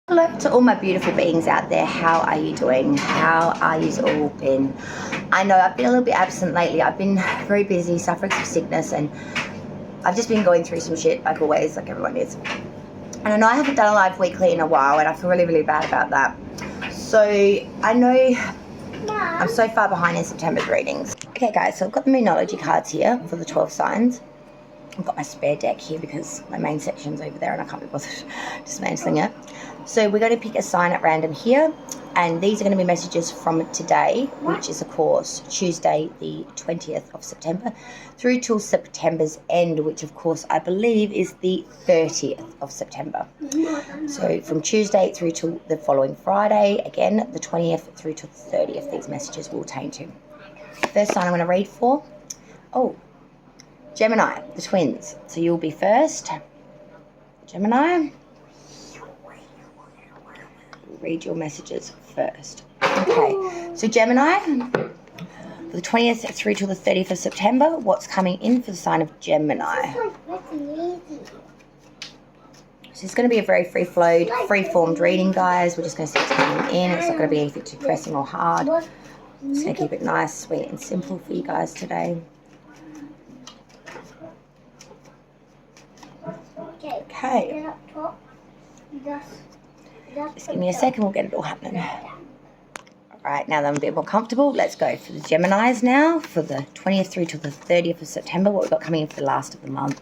Hello to all my beautiful beings out there. How are you doing? How are you all been? I know I've been a little bit absent lately. I've been very busy, suffering from sickness, and I've just been going through some shit like always, like everyone is. And I know I haven't done a live weekly in a while, and I feel really, really bad about that. So I know I'm so far behind in September's readings. Okay guys, so I've got the Moonology cards here for the 12 signs. I've got my spare deck here because my main section's over there and I can't be bothered dismantling it. So we're going to pick a sign at random here, and these are going to be messages from today, which is of course Tuesday the 20th of September through till September's end, which of course I believe is the 30th of September. So from Tuesday through till the following Friday, again the 20th through till the 30th, these messages will obtain to. First sign I'm going to read for, Gemini, the twins. So you'll be first. Gemini. Read your messages first. Okay. So Gemini, for the 20th through till the 30th of September, what's coming in for the sign of Gemini? So it's going to be a very free-flowed, free-formed reading, guys. We're just going to see what's coming in. It's not going to be anything too pressing or hard. Just going to keep it nice, sweet, and simple for you guys today. Okay. Just give me a second, we'll get it all happening. Alright, now that I'm a bit more comfortable, let's go for the Geminis now, for the 20th through to the 30th of September, what we've got coming in for the last of the month.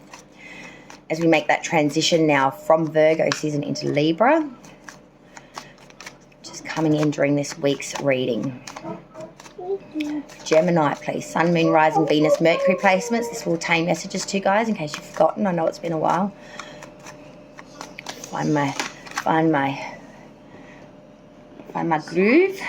As we make that transition now from Virgo season into Libra, just coming in during this week's reading. Gemini, please. Sun, Moon, Rising, Venus, Mercury placements. This will obtain messages to, guys, in case you've forgotten. I know it's been a while. Find my groove.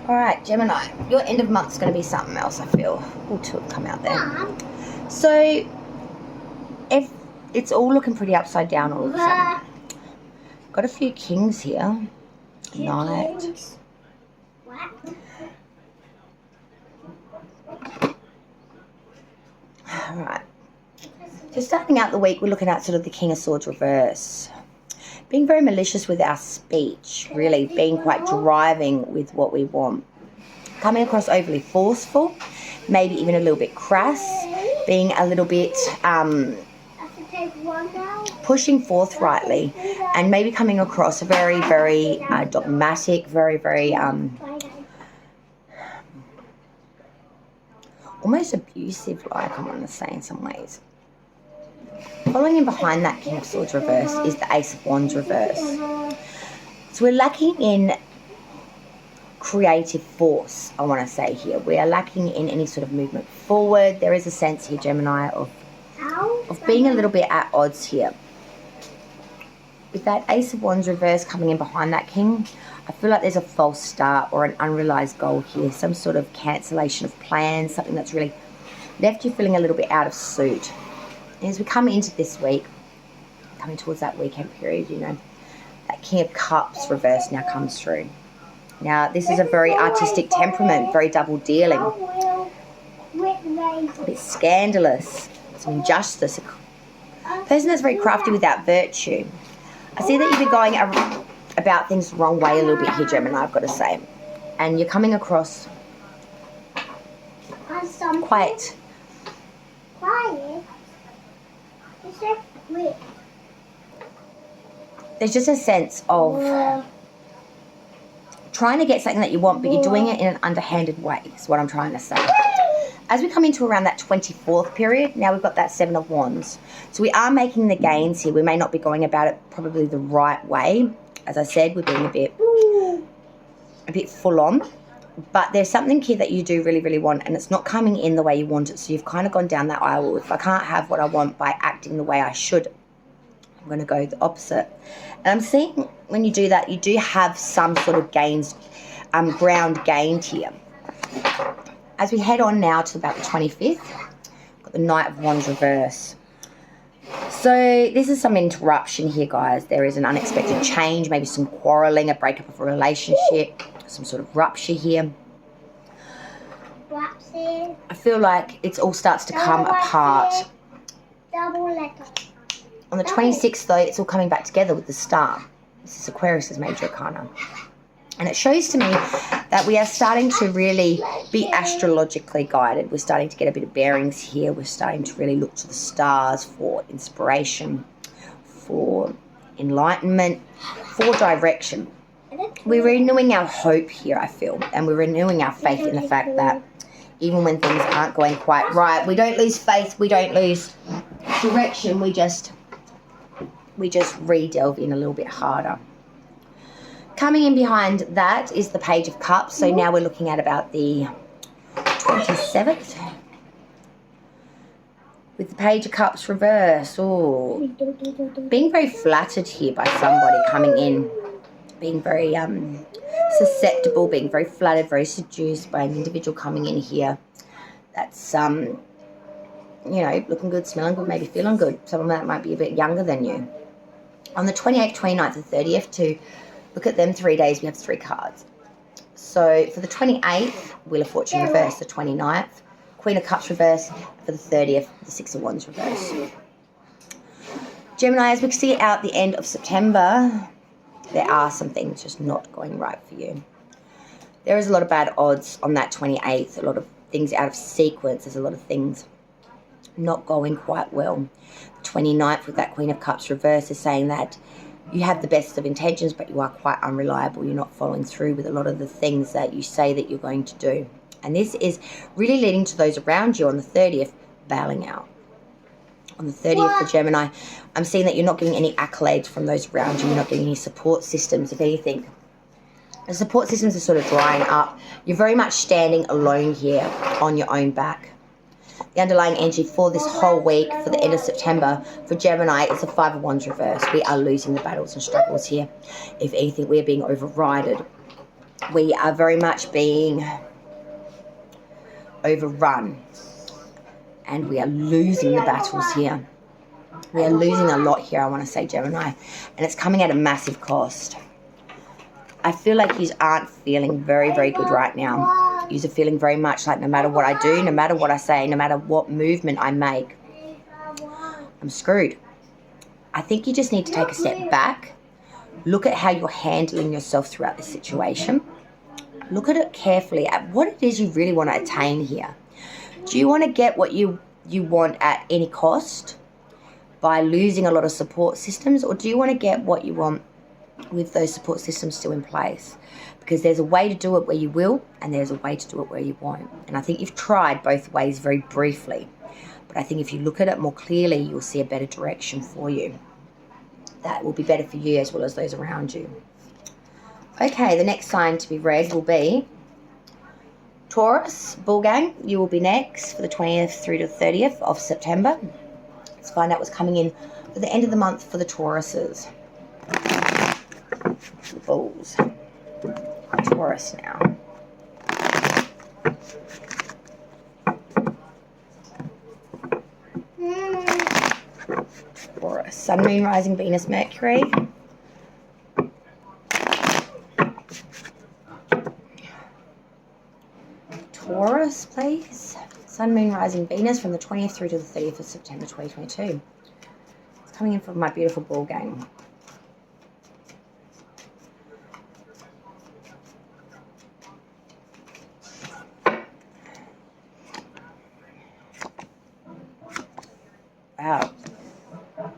All right, Gemini, your end of month's going to be something else, I feel. All two have come out there. So, if it's all looking pretty upside down all of a sudden. Got a few kings here. Knight. Alright. So starting out the week, we're looking at sort of the King of Swords reverse. Being very malicious with our speech, really being quite driving with what we want. Coming across overly forceful, maybe even a little bit crass, being a little bit pushing forthrightly, and maybe coming across very, very dogmatic, very, very almost abusive, like I want to say in some ways. Following in behind that King of Swords reverse is the Ace of Wands reverse. So we're lacking in creative force, I want to say here. We are lacking in any sort of movement forward. There is a sense here, Gemini, of being a little bit at odds here. With that Ace of Wands reverse coming in behind that King, I feel like there's a false start or an unrealized goal here, some sort of cancellation of plans, something that's really left you feeling a little bit out of suit. And as we come into this week, coming towards that weekend period, you know, that King of Cups reverse now comes through. Now, this is a very artistic temperament, very double dealing, a bit scandalous, some injustice, a person that's very crafty without virtue. I see that you've been going about things the wrong way a little bit here, Gemini, I've got to say. And you're coming across quite there's just a sense of trying to get something that you want, but you're doing it in an underhanded way, is what I'm trying to say. As we come into around that 24th period, now we've got that Seven of Wands. So we are making the gains here. We may not be going about it probably the right way. As I said, we're being a bit full on. But there's something here that you do really, really want, and it's not coming in the way you want it. So you've kind of gone down that aisle. If I can't have what I want by acting the way I should, I'm going to go the opposite. And I'm seeing when you do that, you do have some sort of gains, ground gained here. As we head on now to about the 25th, got the Knight of Wands reverse. So this is some interruption here, guys. There is an unexpected change, maybe some quarrelling, a breakup of a relationship, some sort of rupture here. I feel like it all starts to come apart. On the 26th, though, it's all coming back together with the star. This is Aquarius's major arcana. And it shows to me that we are starting to really be astrologically guided. We're starting to get a bit of bearings here. We're starting to really look to the stars for inspiration, for enlightenment, for direction. We're renewing our hope here, I feel, and we're renewing our faith in the fact that even when things aren't going quite right, we don't lose faith, we don't lose direction, we just re-delve in a little bit harder. Coming in behind that is the Page of Cups, so now we're looking at about the 27th. With the Page of Cups reverse, oh, being very flattered here by somebody coming in, being very susceptible, being very flattered, very seduced by an individual coming in here that's, you know, looking good, smelling good, maybe feeling good. Someone that might be a bit younger than you. On the 28th, 29th and 30th, to look at them 3 days, we have 3 cards. So for the 28th, Wheel of Fortune reverse, the 29th, Queen of Cups reverse, for the 30th, the 6 of Wands reverse. Gemini, as we see out the end of September, there are some things just not going right for you. There is a lot of bad odds on that 28th, a lot of things out of sequence. There's a lot of things not going quite well. The 29th with that Queen of Cups reverse is saying that you have the best of intentions, but you are quite unreliable. You're not following through with a lot of the things that you say that you're going to do. And this is really leading to those around you on the 30th bailing out. On the 30th for Gemini, I'm seeing that you're not getting any accolades from those around you. You're not getting any support systems. If anything, the support systems are sort of drying up. You're very much standing alone here on your own back. The underlying energy for this whole week, for the end of September, for Gemini, is the 5 of Wands reverse. We are losing the battles and struggles here. If anything, we are being overridden. We are very much being overrun. And we are losing the battles here. We are losing a lot here, I want to say, Gemini. And it's coming at a massive cost. I feel like you aren't feeling very, very good right now. You are feeling very much like no matter what I do, no matter what I say, no matter what movement I make, I'm screwed. I think you just need to take a step back. Look at how you're handling yourself throughout this situation. Look at it carefully, at what it is you really want to attain here. Do you want to get what you want at any cost by losing a lot of support systems, or do you want to get what you want with those support systems still in place? Because there's a way to do it where you will, and there's a way to do it where you won't. And I think you've tried both ways very briefly. But I think if you look at it more clearly, you'll see a better direction for you. That will be better for you as well as those around you. Okay, the next sign to be read will be Taurus, Bull Gang. You will be next for the 20th through to the 30th of September. Let's find out what's coming in for the end of the month for the Tauruses. Bulls. Taurus now. Taurus. Sun, Moon, Rising, Venus, Mercury. Taurus, please. Sun, Moon, Rising, Venus from the 20th through to the 30th of September 2022. It's coming in from my beautiful Bull Gang. Wow. A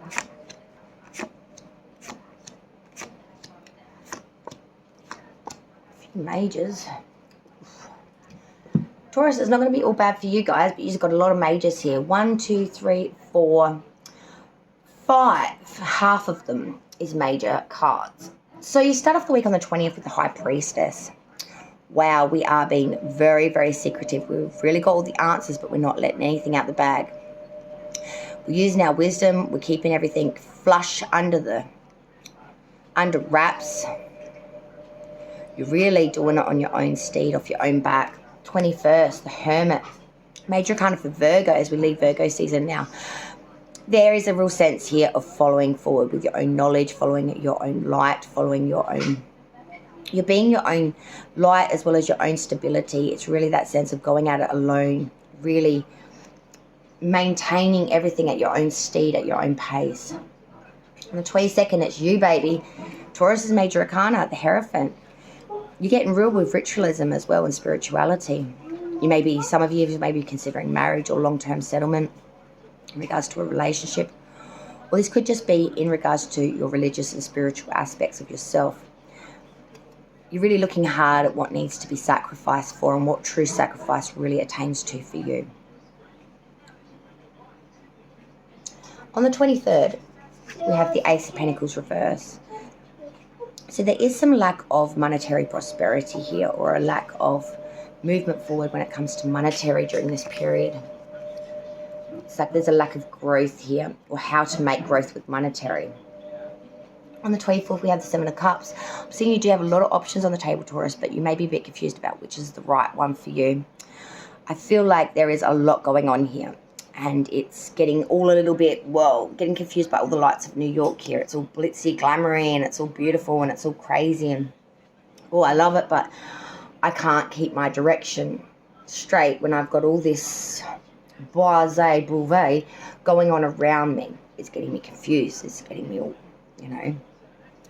few majors. Taurus is not going to be all bad for you guys, but you've got a lot of majors here. 1, 2, 3, 4, 5. Half of them is major cards. So you start off the week on the 20th with the High Priestess. Wow, we are being very, very secretive. We've really got all the answers, but we're not letting anything out the bag. We're using our wisdom. We're keeping everything flush under wraps. You're really doing it on your own steed, off your own back. 21st, the Hermit. Major arcana for Virgo as we leave Virgo season now. There is a real sense here of following forward with your own knowledge, following your own light, following your own You're being your own light as well as your own stability. It's really that sense of going at it alone, really maintaining everything at your own speed, at your own pace. On the 22nd, it's you, baby. Taurus's major arcana, the Hierophant. You're getting real with ritualism as well and spirituality. Some of you may be considering marriage or long-term settlement in regards to a relationship. Or this could just be in regards to your religious and spiritual aspects of yourself. You're really looking hard at what needs to be sacrificed for and what true sacrifice really attains to for you. On the 23rd, we have the Ace of Pentacles reverse. So there is some lack of monetary prosperity here, or a lack of movement forward when it comes to monetary during this period. It's like there's a lack of growth here, or how to make growth with monetary. On the 24th, we have the Seven of Cups. I'm seeing you do have a lot of options on the table, Taurus, but you may be a bit confused about which is the right one for you. I feel like there is a lot going on here, and it's getting all a little bit, getting confused by all the lights of New York here. It's all glitzy, glamoury, and it's all beautiful, and it's all crazy, and I love it, but I can't keep my direction straight when I've got all this bourgeois going on around me. It's getting me confused. It's getting me all,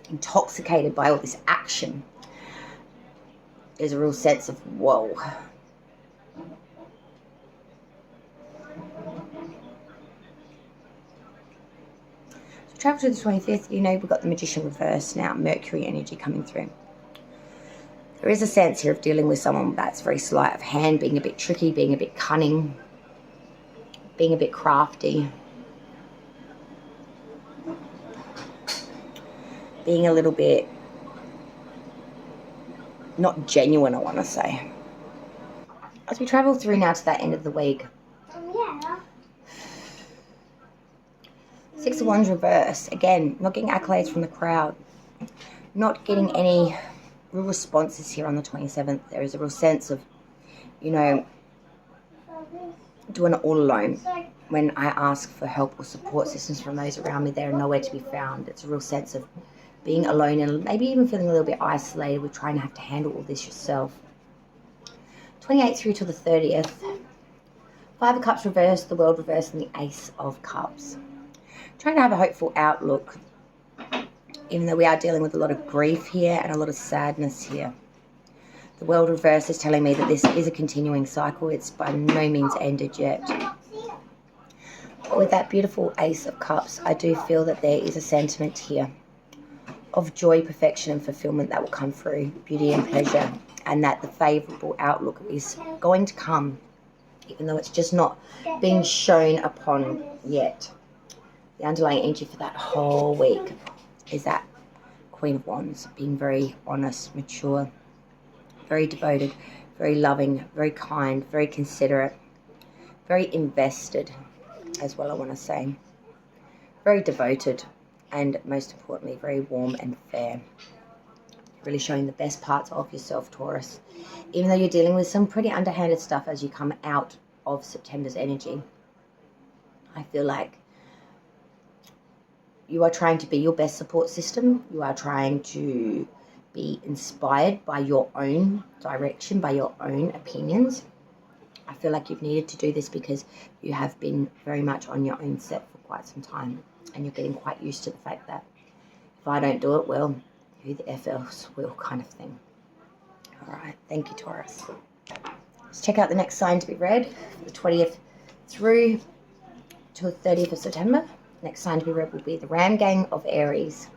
intoxicated by all this action. There's a real sense of whoa. So travel to the 25th, we've got the Magician reverse now, Mercury energy coming through. There is a sense here of dealing with someone that's very sleight of hand, being a bit tricky, being a bit cunning, being a bit crafty, being a little bit not genuine, I want to say. As we travel through now to that end of the week, Six of Wands reverse. Again, not getting accolades from the crowd, not getting any real responses here on the 27th. There is a real sense of, doing it all alone. When I ask for help or support systems from those around me, they're nowhere to be found. It's a real sense of being alone and maybe even feeling a little bit isolated with trying to have to handle all this yourself. 28th through to the 30th. Five of Cups reversed, the World reversed, and the Ace of Cups. Trying to have a hopeful outlook, even though we are dealing with a lot of grief here and a lot of sadness here. The World reverse is telling me that this is a continuing cycle. It's by no means ended yet. With that beautiful Ace of Cups, I do feel that there is a sentiment here of joy, perfection, and fulfillment that will come through, beauty and pleasure, and that the favourable outlook is going to come, even though it's just not being shown upon yet. The underlying energy for that whole week is that Queen of Wands, being very honest, mature, very devoted, very loving, very kind, very considerate, very invested as well, I want to say. Very devoted, and most importantly, very warm and fair. Really showing the best parts of yourself, Taurus. Even though you're dealing with some pretty underhanded stuff as you come out of September's energy, I feel like you are trying to be your best support system. You are trying to be inspired by your own direction, by your own opinions. I feel like you've needed to do this because you have been very much on your own set for quite some time, and you're getting quite used to the fact that if I don't do it, well, who the F else will, kind of thing. All right, thank you, Taurus. Let's check out the next sign to be read, the 20th through to the 30th of September. Next sign to be read will be the Ram Gang of Aries.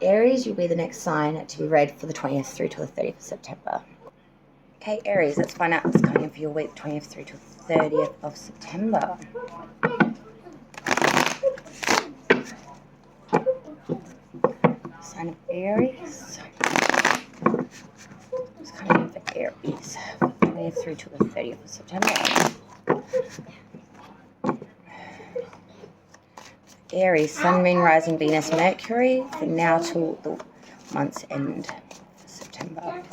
Aries, you'll be the next sign to be read for the 20th through to the 30th of September. Okay, Aries, let's find out what's coming in for your week, 20th through to the 30th of September. Sign of Aries. What's coming in for Aries, 20th through to the 30th of September. Aries, Sun, Moon, Rising, Venus, Mercury, for now till the month's end for September.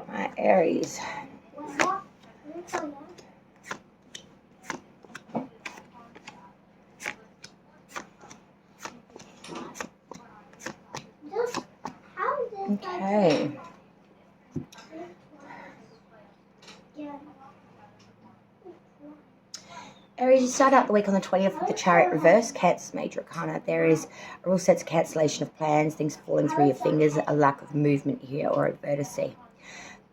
Right, Aries. Okay. Aries, you start out the week on the 20th with the Chariot reverse, Cancer major arcana. There is a real sense of cancellation of plans, things falling through your fingers, a lack of movement here or adversity.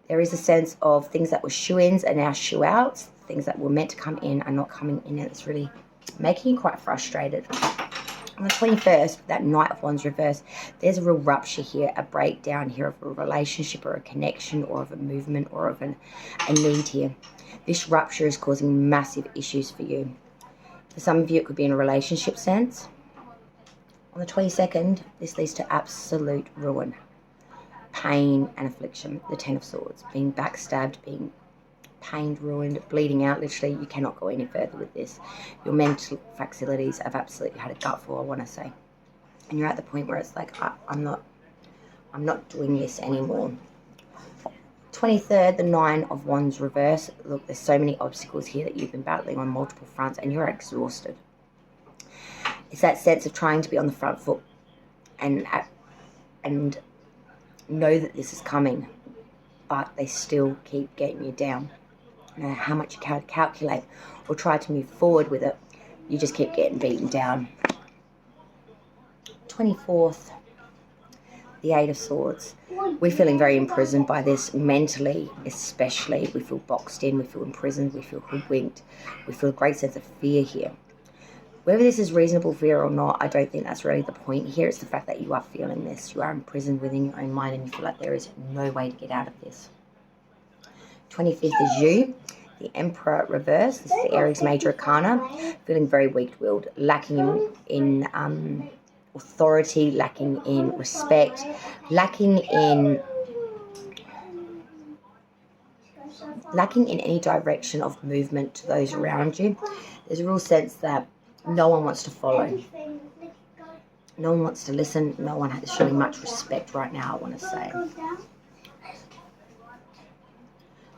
There is a sense of things that were shoe-ins are now shoe-outs. Things that were meant to come in are not coming in, and it's really making you quite frustrated. On the 21st, with that Knight of Wands reverse, there's a real rupture here, a breakdown here of a relationship or a connection or of a movement or of a need here. This rupture is causing massive issues for you. For some of you, it could be in a relationship sense. On the 22nd, this leads to absolute ruin, pain and affliction. The Ten of Swords, being backstabbed, being pained, ruined, bleeding out. Literally, you cannot go any further with this. Your mental facilities have absolutely had a gutful, I want to say. And you're at the point where it's like, I'm not doing this anymore. 23rd, the Nine of Wands reverse. Look, there's so many obstacles here that you've been battling on multiple fronts and you're exhausted. It's that sense of trying to be on the front foot and know that this is coming, but they still keep getting you down. No matter how much you can calculate or try to move forward with it, you just keep getting beaten down. 24th, the Eight of Swords. We're feeling very imprisoned by this mentally, especially. We feel boxed in, we feel imprisoned, we feel hoodwinked, we feel a great sense of fear here. Whether this is reasonable fear or not, I don't think that's really the point here. It's the fact that you are feeling this. You are imprisoned within your own mind and you feel like there is no way to get out of this. 25th is you, the Emperor reverse. This is the Aries major arcana. Feeling very weak-willed, lacking in authority, lacking in respect, lacking in any direction of movement to those around you. There's a real sense that no one wants to follow. No one wants to listen. No one is showing much respect right now, I want to say.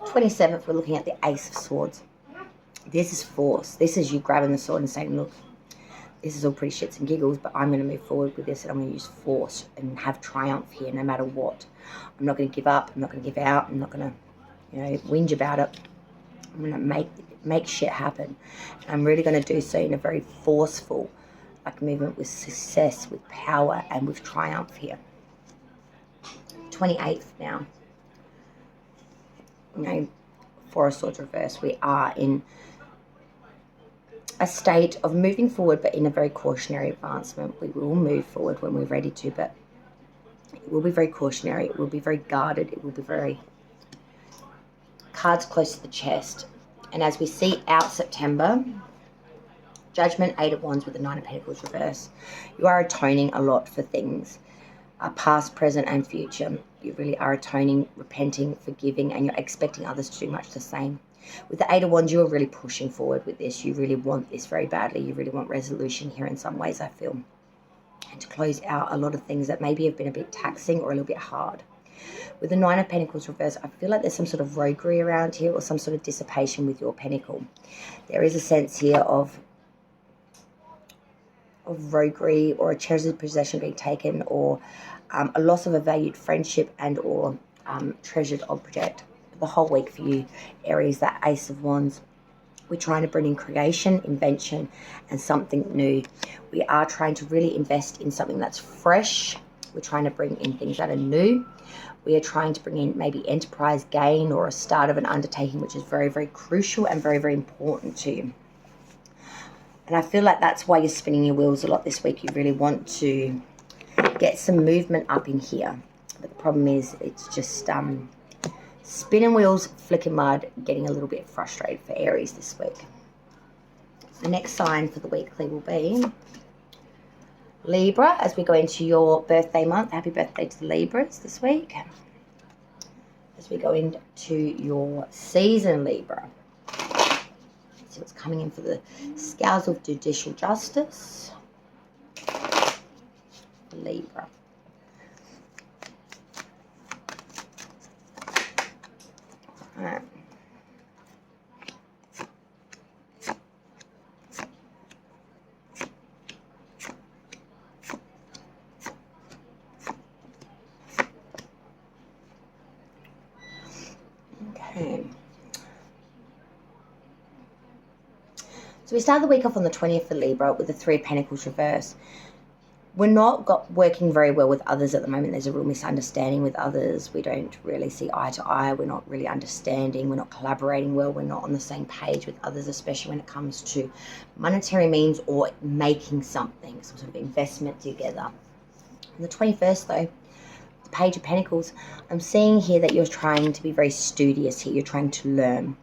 27th, we're looking at the Ace of Swords. This is force. This is you grabbing the sword and saying, look, this is all pretty shits and giggles, but I'm going to move forward with this and I'm going to use force and have triumph here no matter what. I'm not going to give up. I'm not going to give out. I'm not going to, whinge about it. I'm going to make shit happen. And I'm really going to do so in a very forceful, movement with success, with power, and with triumph here. 28th now. Four of Swords reverse. We are in a state of moving forward, but in a very cautionary advancement. We will move forward when we're ready to, but it will be very cautionary. It will be very guarded. It will be very cards close to the chest. And as we see out September, Judgment, Eight of Wands with the Nine of Pentacles reverse. You are atoning a lot for things, past, present, and future. You really are atoning, repenting, forgiving, and you're expecting others to do much the same. With the Eight of Wands, you're really pushing forward with this. You really want this very badly. You really want resolution here in some ways, I feel. And to close out a lot of things that maybe have been a bit taxing or a little bit hard. With the Nine of Pentacles reverse, I feel like there's some sort of roguery around here or some sort of dissipation with your pentacle. There is a sense here of roguery or a cherished possession being taken or a loss of a valued friendship and or treasured object. The whole week for you, Aries, that Ace of Wands. We're trying to bring in creation, invention, and something new. We are trying to really invest in something that's fresh. We're trying to bring in things that are new. We are trying to bring in maybe enterprise gain or a start of an undertaking, which is very, very crucial and very, very important to you. And I feel like that's why you're spinning your wheels a lot this week. You really want to get some movement up in here. But the problem is it's just spinning wheels, flicking mud, getting a little bit frustrated for Aries this week. The next sign for the weekly will be Libra, as we go into your birthday month. Happy birthday to the Libras this week. As we go into your season, Libra. See what's coming in for the Scales of Judicial Justice. Libra. All right. So we started the week off on the 20th for Libra with the Three of Pentacles reverse. We're not working very well with others at the moment. There's a real misunderstanding with others. We don't really see eye to eye. We're not really understanding. We're not collaborating well. We're not on the same page with others, especially when it comes to monetary means or making something, some sort of investment together. On the 21st, though, the Page of Pentacles, I'm seeing here that you're trying to be very studious here. You're trying to learn.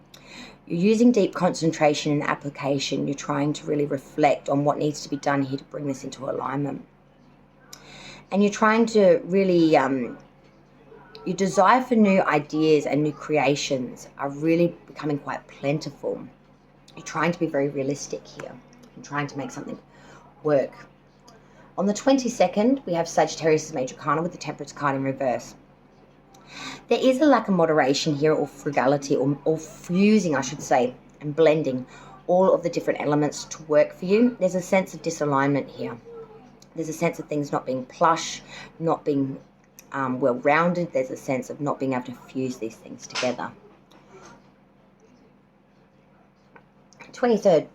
You're using deep concentration and application. You're trying to really reflect on what needs to be done here to bring this into alignment. And you're trying to really, your desire for new ideas and new creations are really becoming quite plentiful. You're trying to be very realistic here and trying to make something work. On the 22nd, we have Sagittarius' major arcana with the Temperance card in reverse. There is a lack of moderation here, or frugality, or fusing, I should say, and blending all of the different elements to work for you. There's a sense of disalignment here. There's a sense of things not being plush, not being well-rounded. There's a sense of not being able to fuse these things together. 23rd,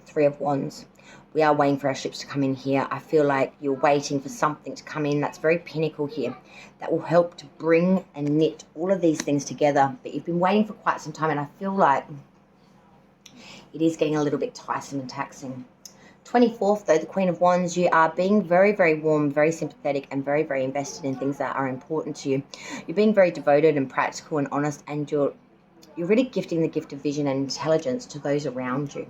Three of Wands. We are waiting for our ships to come in here. I feel like you're waiting for something to come in that's very pinnacle here, that will help to bring and knit all of these things together. But you've been waiting for quite some time, and I feel like it is getting a little bit tiresome and taxing. 24th, though, the Queen of Wands, you are being very, very warm, very sympathetic, and very, very invested in things that are important to you. You're being very devoted and practical and honest, and you're really gifting the gift of vision and intelligence to those around you.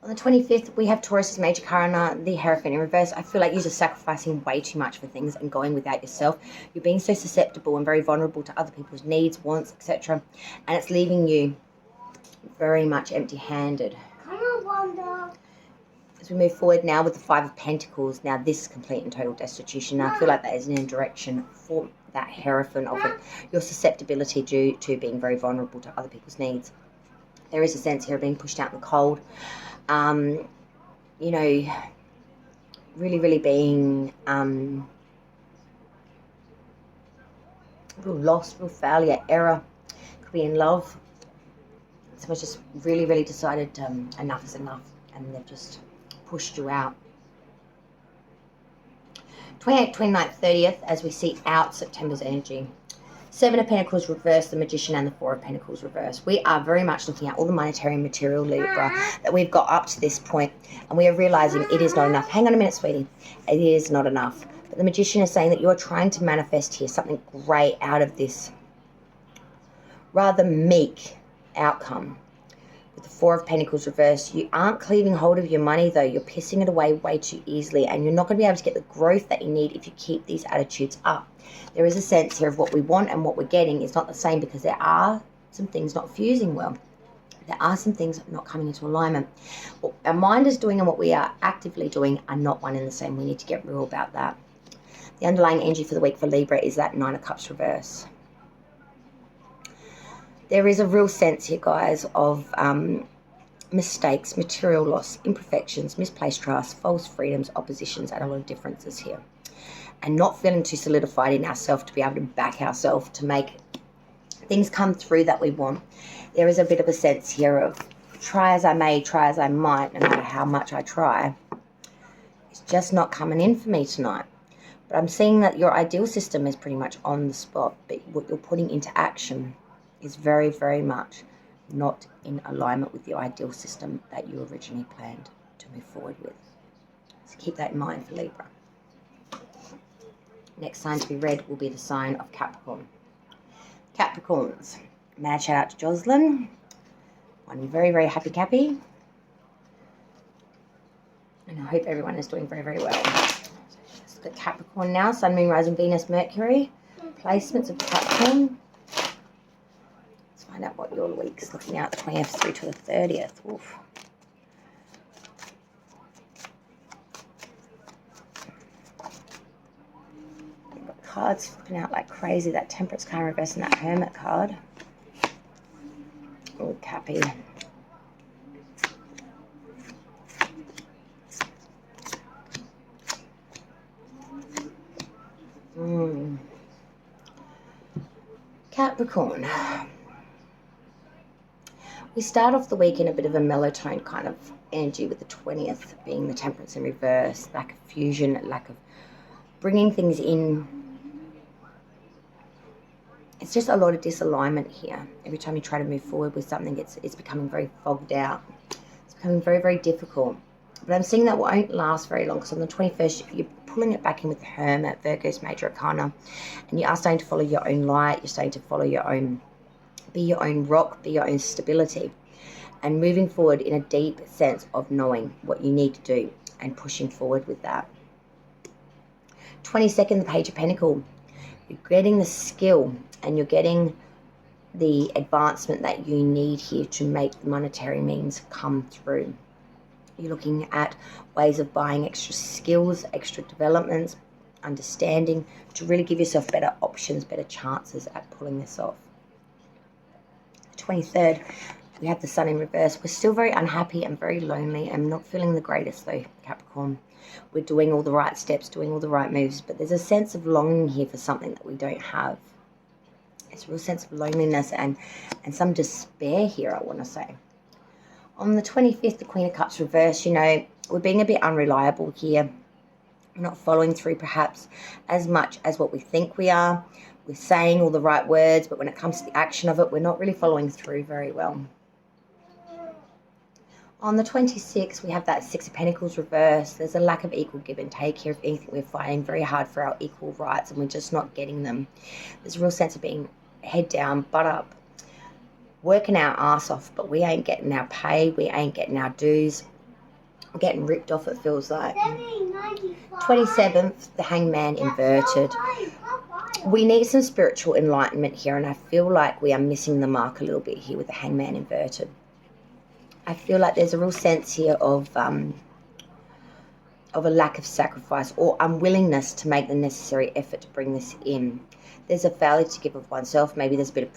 On the 25th, we have Taurus' major arcana, the Hierophant in reverse. I feel like you're just sacrificing way too much for things and going without yourself. You're being so susceptible and very vulnerable to other people's needs, wants, etc. And it's leaving you very much empty-handed. As we move forward now with the Five of Pentacles, now this is complete and total destitution. Now I feel like that is an indirection for that Hierophant of it, your susceptibility due to being very vulnerable to other people's needs. There is a sense here of being pushed out in the cold. You know, really, really being real lost, real failure, error. Could be in love. Someone's just really, really decided enough is enough, and they've just pushed you out. 28th, 29th, 30th, as we see out September's energy. Seven of Pentacles reverse, the Magician, and the Four of Pentacles reverse. We are very much looking at all the monetary and material, Libra, that we've got up to this point, and we are realizing it is not enough. Hang on a minute, sweetie. It is not enough. But the Magician is saying that you're trying to manifest here something great out of this rather meek outcome. With the Four of Pentacles reverse, you aren't cleaving hold of your money, though. You're pissing it away way too easily, and you're not going to be able to get the growth that you need if you keep these attitudes up. There is a sense here of what we want and what we're getting is not the same, because there are some things not fusing well. There are some things not coming into alignment. What our mind is doing and what we are actively doing are not one and the same. We need to get real about that. The underlying energy for the week for Libra is that Nine of Cups reverse. There is a real sense here, guys, of mistakes, material loss, imperfections, misplaced trust, false freedoms, oppositions, and a lot of differences here. And not feeling too solidified in ourselves to be able to back ourselves to make things come through that we want. There is a bit of a sense here of try as I may, try as I might, no matter how much I try. It's just not coming in for me tonight. But I'm seeing that your ideal system is pretty much on the spot, but what you're putting into action is very, very much not in alignment with the ideal system that you originally planned to move forward with. So keep that in mind for Libra. Next sign to be read will be the sign of Capricorn. Capricorns, mad shout out to Jocelyn. One very, very happy Cappy. And I hope everyone is doing very, very well. So let's look at Capricorn now. Sun, Moon, Rising, Venus, Mercury. Placements of Capricorn. Let's find out what your week's looking at, the 20th through to the 30th. Oof. You've got cards flipping out like crazy. That Temperance card reverse and that Hermit card. Oh, Cappy. Capricorn. We start off the week in a bit of a mellow tone kind of energy, with the 20th being the Temperance in reverse, lack of fusion, lack of bringing things in. It's just a lot of disalignment here. Every time you try to move forward with something, it's becoming very fogged out. It's becoming very, very difficult. But I'm seeing that won't last very long, because on the 21st, you're pulling it back in with the Hermit, Virgo's major arcana, and you are starting to follow your own light. You're starting to follow your own, be your own rock, be your own stability, and moving forward in a deep sense of knowing what you need to do and pushing forward with that. 22nd, the Page of Pentacles. You're getting the skill and you're getting the advancement that you need here to make the monetary means come through. You're looking at ways of buying extra skills, extra developments, understanding, to really give yourself better options, better chances at pulling this off. 23rd, we have the Sun in reverse. We're still very unhappy and very lonely. I'm not feeling the greatest though, Capricorn. We're doing all the right steps, doing all the right moves, but there's a sense of longing here for something that we don't have. It's a real sense of loneliness and some despair here, I want to say. On the 25th, the Queen of Cups reverse, you know, we're being a bit unreliable here. We're not following through perhaps as much as what we think we are. We're saying all the right words, but when it comes to the action of it, we're not really following through very well. On the 26th, we have that Six of Pentacles reverse. There's a lack of equal give and take here. If anything, we're fighting very hard for our equal rights and we're just not getting them. There's a real sense of being head down, butt up, working our ass off, but we ain't getting our pay. We ain't getting our dues. We're getting ripped off, it feels like. 27th, the Hangman inverted. We need some spiritual enlightenment here, and I feel like we are missing the mark a little bit here with the Hangman inverted. I feel like there's a real sense here of a lack of sacrifice or unwillingness to make the necessary effort to bring this in. There's a failure to give of oneself. Maybe there's a bit of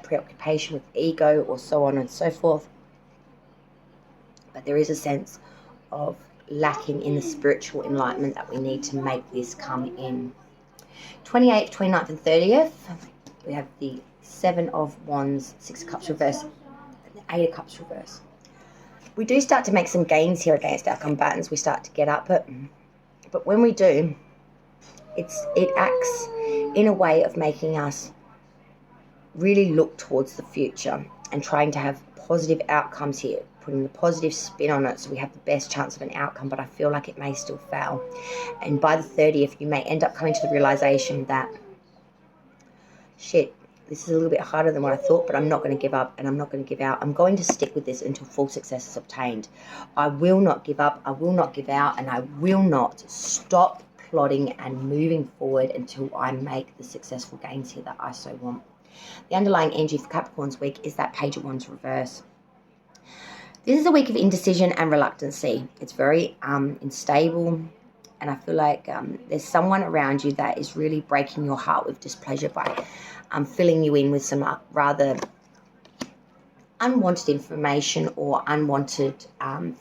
preoccupation with ego or so on and so forth. But there is a sense of lacking in the spiritual enlightenment that we need to make this come in. 28th, 29th and 30th, we have the Seven of Wands, Six of Cups reverse, Eight of Cups reverse. We do start to make some gains here against our combatants. We start to get up it. But when we do, it acts in a way of making us really look towards the future and trying to have positive outcomes here, putting the positive spin on it so we have the best chance of an outcome, but I feel like it may still fail. And by the 30th, you may end up coming to the realization that, shit, this is a little bit harder than what I thought, but I'm not going to give up and I'm not going to give out. I'm going to stick with this until full success is obtained. I will not give up, I will not give out, and I will not stop plodding and moving forward until I make the successful gains here that I so want. The underlying energy for Capricorn's week is that Page of Wands reverse. This is a week of indecision and reluctancy. It's very unstable, and I feel like there's someone around you that is really breaking your heart with displeasure by filling you in with some rather unwanted information or unwanted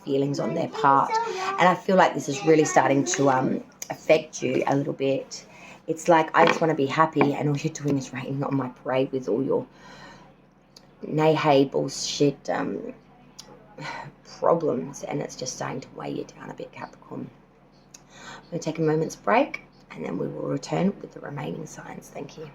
feelings on their part. And I feel like this is really starting to affect you a little bit. It's like, I just want to be happy, and all you're doing is raining on my parade with all your nay-hay bullshit problems, and it's just starting to weigh you down a bit, Capricorn. I'm going to take a moment's break, and then we will return with the remaining signs. Thank you.